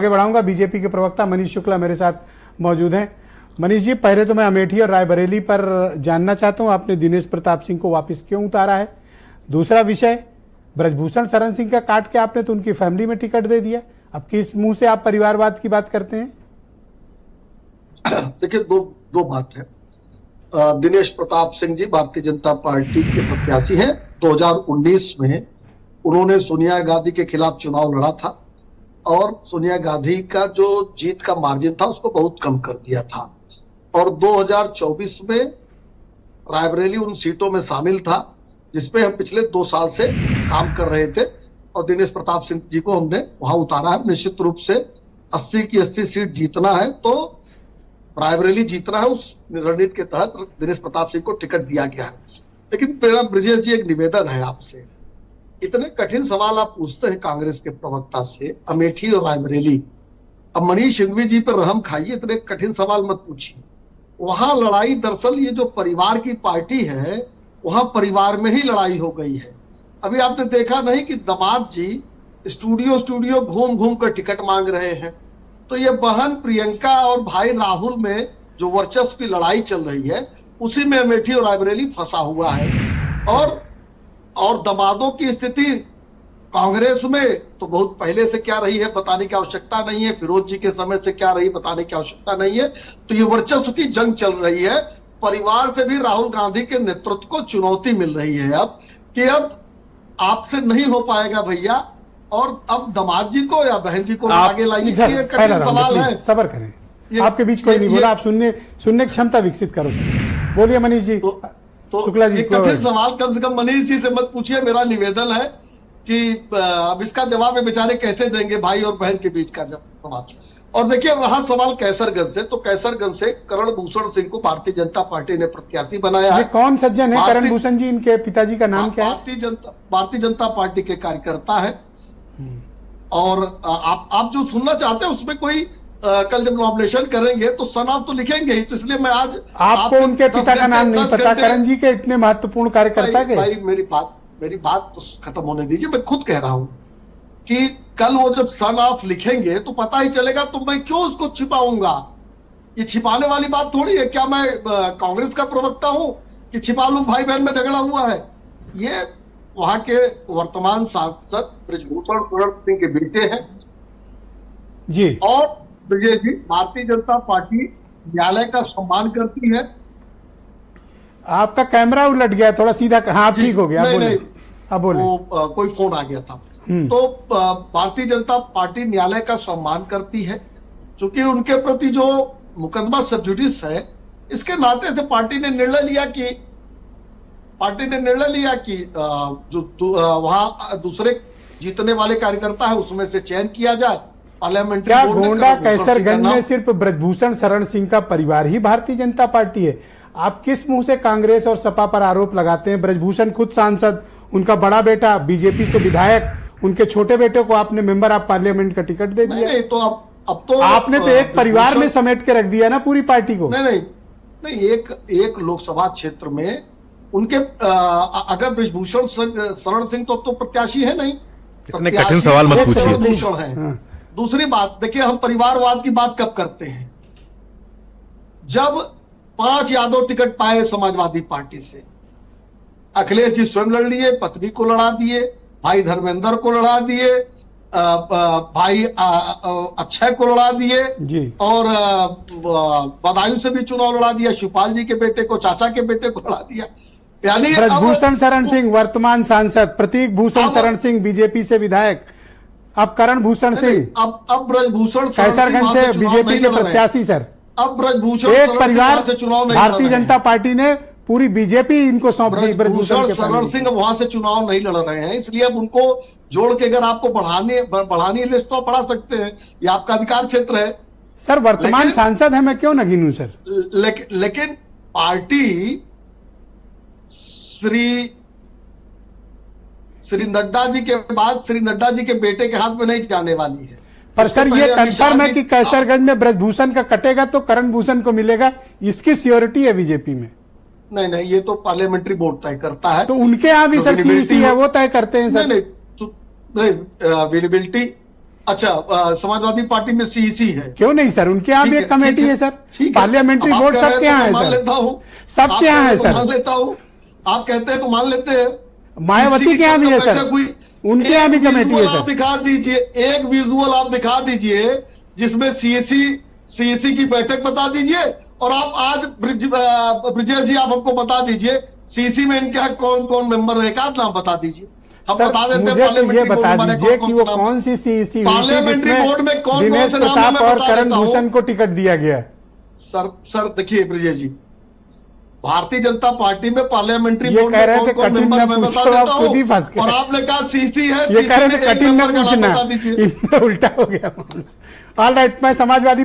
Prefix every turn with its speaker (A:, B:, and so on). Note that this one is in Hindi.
A: आगे बढ़ाऊंगा। बीजेपी के प्रवक्ता मनीष शुक्ला मेरे साथ मौजूद हैं। मनीष जी, पहले तो मैं अमेठी और रायबरेली पर जानना चाहता हूं, आपने दिनेश प्रताप सिंह को वापस क्यों उतारा है। दूसरा विषय, ब्रजभूषण शरण सिंह का काट के आपने तो उनकी फैमिली में टिकट दे दिया, अब किस मुंह से आप परिवारवाद की बात करते हैं।
B: देखिए, दो बात है। दिनेश प्रताप सिंह जी भारतीय जनता पार्टी के प्रत्याशी हैं। 2019 में उन्होंने सोनिया गांधी के खिलाफ चुनाव लड़ा था और सोनिया गांधी का जो जीत का मार्जिन था उसको बहुत कम कर दिया था। और 2024 में रायबरेली उन सीटों में शामिल था जिसपे हम पिछले 2 साल से काम कर रहे थे और दिनेश प्रताप सिंह जी को हमने वहां उतारा है। निश्चित रूप से 80 की 80 सीट जीतना है तो रायबरेली जीतना है, उस रणनीति के तहत दिनेश प्रताप सिंह को टिकट दिया गया है। लेकिन मेरा ब्रजेश जी एक निवेदन है आपसे, इतने कठिन सवाल आप पूछते हैं कांग्रेस के प्रवक्ता से, अमेठी और रायबरेली। अब मनीष सिंघवी जी पर रहम खाइए, इतने कठिन सवाल मत पूछिए। वहां लड़ाई, दरअसल ये जो परिवार की पार्टी है वहां परिवार में ही लड़ाई हो गई है। अभी आपने देखा नहीं कि दामाद जी स्टूडियो घूम घूम कर टिकट मांग रहे हैं। तो ये बहन प्रियंका और भाई राहुल में जो वर्चस्व की लड़ाई चल रही है उसी में अमेठी और रायबरेली फंसा हुआ है। और दामादों की स्थिति कांग्रेस में तो बहुत पहले से क्या रही है बताने की आवश्यकता नहीं है, फिरोज जी के समय से क्या रही बताने की आवश्यकता नहीं है। तो ये वर्चस्व की जंग चल रही है। परिवार से भी राहुल गांधी के नेतृत्व को चुनौती मिल रही है अब कि अब आपसे नहीं हो पाएगा भैया, और अब दामाद जी को या बहन जी को आगे लाइए। ये कठिन सवाल है,
A: सबर करें। आपके बीच कोई नहीं बोला, आप सुनने की क्षमता विकसित करो। बोलिए मनीष जी।
B: तो
A: शुक्ला जी,
B: कठिन सवाल कम से कम मनीष जी से मत पूछिए। मेरा निवेदन है कि अब इसका जवाब ये बेचारे कैसे देंगे, भाई और बहन के बीच का जवाब। और देखिए, रहा सवाल कैसरगंज से, तो कैसरगंज से करण भूषण सिंह को भारतीय जनता पार्टी ने प्रत्याशी बनाया है।
A: कौन सज्जन है करण भूषण जी, इनके पिताजी का नाम क्या है।
B: भारतीय जनता पार्टी के कार्यकर्ता है। और आप जो सुनना चाहते हैं उसमें कोई कल जब नॉमिनेशन करेंगे तो सनाव तो लिखेंगे ही, तो इसलिए मैं आज
A: आपको उनके पिता का नाम नहीं पता। करण जी के इतने महत्वपूर्ण कार्यकर्ता के
B: भाई मेरी बात तो खत्म होने दीजिए। मैं खुद कह रहा हूं कि कल वो जब सन ऑफ लिखेंगे तो पता ही चलेगा, तो मैं क्यों उसको छिपाऊंगा। ये छिपाने वाली बात थोड़ी है। क्या मैं कांग्रेस का प्रवक्ता हूं कि छिपा लूं भाई बहन में झगड़ा हुआ है। ये वहां के वर्तमान सांसद ब्रजभूषण शरण सिंह के बेटे हैं
A: जी। और
B: विजय जी, भारतीय जनता पार्टी न्यायालय का सम्मान करती है।
A: आपका कैमरा उलट गया, थोड़ा सीधा। हाँ, ठीक हो गया।
B: नहीं,
A: अब बोले।
B: कोई फोन आ गया था। तो भारतीय जनता पार्टी न्यायालय का सम्मान करती है क्योंकि उनके प्रति जो मुकदमा सब जुडिस है, इसके नाते से पार्टी ने निर्णय लिया कि जो वहां दूसरे जीतने वाले कार्यकर्ता है उसमें से चयन किया जाए। पार्लियामेंट्री
A: क्या गोंडा कैसरगंज में सिर्फ ब्रजभूषण शरण सिंह का परिवार ही भारतीय जनता पार्टी है। आप किस मुंह से कांग्रेस और सपा पर आरोप लगाते हैं। ब्रजभूषण खुद सांसद, उनका बड़ा बेटा बीजेपी से विधायक, उनके छोटे बेटे को आपने मेंबर ऑफ पार्लियामेंट का टिकट दे दिया।
B: नहीं, तो अब तो
A: आपने तो एक परिवार में समेट के रख दिया ना पूरी पार्टी को।
B: नहीं, एक लोकसभा क्षेत्र में उनके अगर ब्रजभूषण शरण सिंह तो प्रत्याशी है नहीं।
C: इतने कठिन सवाल मत
B: पूछिए। दूसरी बात देखिए, हम परिवारवाद की बात कब करते हैं, जब 5 यादव टिकट पाए समाजवादी पार्टी से। अखिलेश जी स्वयं लड़ लिए, पत्नी को लड़ा दिए, भाई धर्मेंद्र को लड़ा दिए, भाई अक्षय को लड़ा दिए और बदायूं से भी चुनाव लड़ा दिया। शिवपाल जी के बेटे को, चाचा के बेटे को लड़ा दिया। यानी
A: ब्रजभूषण शरण सिंह वर्तमान सांसद, प्रतीक भूषण शरण सिंह बीजेपी से विधायक, अब करण भूषण सिंह
B: अब ब्रजभूषण
A: कैसरगंज से बीजेपी के प्रत्याशी। सर,
B: अब ब्रजभूषण
A: एक परिवार से चुनाव नहीं, भारतीय जनता पार्टी ने पूरी बीजेपी इनको सौंप दी।
B: ब्रजभूषण शरण सिंह वहां से चुनाव नहीं लड़ रहे हैं, इसलिए अब उनको जोड़ के अगर आपको बढ़ानी लिस्ट तो बढ़ा सकते हैं, ये आपका अधिकार क्षेत्र है।
A: सर, वर्तमान सांसद है, मैं क्यों न गिनूं सर।
B: लेकिन पार्टी श्री नड्डा जी के बाद श्री नड्डा जी के बेटे के हाथ में नहीं जाने वाली है।
A: पर सर, ये कंफर्म है कि कैसरगंज में ब्रजभूषण का कटेगा तो करण भूषण को मिलेगा, इसकी श्योरिटी है बीजेपी में।
B: नहीं, ये तो पार्लियामेंट्री बोर्ड तय करता है।
A: तो उनके यहाँ भी सर सीईसी है, वो तय करते हैं सर।
B: नहीं, विजिबिलिटी अच्छा, समाजवादी पार्टी में सीईसी है।
A: क्यों नहीं सर, उनके यहाँ भी एक कमेटी है सर, पार्लियामेंट्री बोर्ड सबके यहाँ है
B: मान
A: सर,
B: लेता हूँ,
A: सबके यहाँ है सर,
B: मान लेता हूँ, आप कहते हैं तो मान लेते हैं।
A: मायावती के यहाँ भी है सर, उनके यहाँ भी कमेटी है
B: आप
A: सर।
B: दिखा दीजिए, एक विजुअल आप दिखा दीजिए जिसमें सीएसी की बैठक बता दीजिए, और आप आज ब्रिजेश जी आप हमको बता दीजिए सीसी में इनके यहाँ कौन कौन मेंबर है, एक आध नाम बता दीजिए, हम
A: सर,
B: बता देते हैं।
A: मुझे तो ये बता
B: बोर्ड में
A: दीजिए कि वो
B: नाम-
A: कौन सी सीईसी
B: पार्लियामेंट्री बोर्ड में कौन कौन
A: दिनेश
B: से नाम
A: प्रताप
B: मैं
A: और
B: बता
A: करण
B: देता हूं।
A: भूषण को टिकट दिया गया है।
B: सर देखिए ब्रिजेश जी, भारतीय जनता पार्टी में पार्लियामेंट्री
A: ये
B: बोर्ड
A: कह
B: में
A: रहे थे
B: कौन कौन
A: कठिन
B: मेंबर
A: न
B: है मैं
A: पूछो,
B: बता
A: आप
B: देता
A: खुद ही फंस
B: हूं,
A: गए।
B: और आपने कहा सीसी है,
A: ये कह रहे थे
B: सीसी में एक
A: कठिन न
B: नंबर का नाम
A: पूछना,
B: बता दीजिए।
A: इनमें उल्टा हो गया। ऑल राइट, मैं समाजवादी